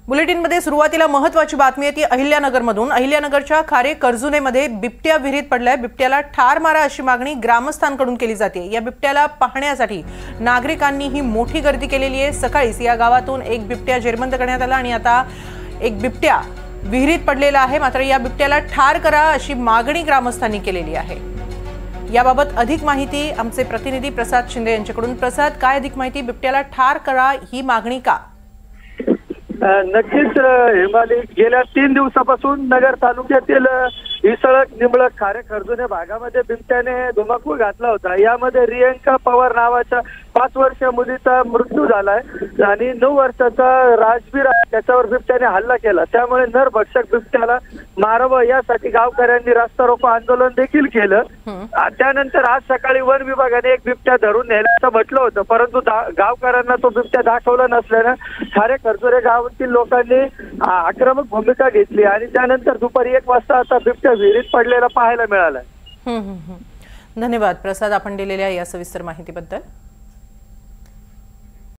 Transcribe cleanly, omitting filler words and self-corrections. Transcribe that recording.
बुलेटिनमध्ये सुरुवातीला महत्त्वाची बातमी आहे ती अहिल्यानगरमधून। अहिल्यानगरच्या खारे कर्जुनेमध्ये बिबट्या विहिरीत पडलाय। बिबट्याला ठार मारा अशी मागणी ग्रामस्थांकडून केली जाते। या बिबट्याला पाहण्यासाठी नागरिकांनीही मोठी गर्दी केलेली आहे। सकाळीच या गावातून एक बिबट्या जेरबंद करण्यात आला आणि आता एक बिबट्या विहिरीत पडलेला आहे। मात्र या बिबट्याला ठार करा अशी मागणी ग्रामस्थांनी केलेली आहे। याबाबत अधिक माहिती आमचे प्रतिनिधी प्रसाद शिंदे यांच्याकडून। प्रसाद, काय अधिक माहिती? बिबट्याला ठार करा ही मागणी का? नक्कीच हिमाली, गेल्या 3 दिवसापासून नगर तालुक्यातील इसळक, निंबळक, खारे खर्जुने भागामध्ये बिबट्याने धुमाकूळ घातला होता। यामध्ये रियंका पवार नावाच्या 5 वर्षीय मुलीचा मृत्यू झालाय आणि 9 वर्षाचा राजवीर त्याच्यावर बिबट्याने हल्ला केला। त्यामुळे नरभक्षक बिबट्याला मारावं यासाठी गावकऱ्यांनी रास्ता रोको आंदोलन देखील केलं। त्यानंतर आज सकाळी वन विभागाने एक बिबट्या धरून नेल्याचं म्हटलं होतं, परंतु गावकऱ्यांना तो बिबट्या दाखवला नसल्यानं खारे खर्जुने गावातील लोकांनी आक्रमक भूमिका घेतली आणि त्यानंतर दुपारी 1 वाजता आता बिबट्या विहिरीत पडलेला पाहायला मिळाला। धन्यवाद प्रसाद, आपण दिलेल्या या सविस्तर माहितीबद्दल।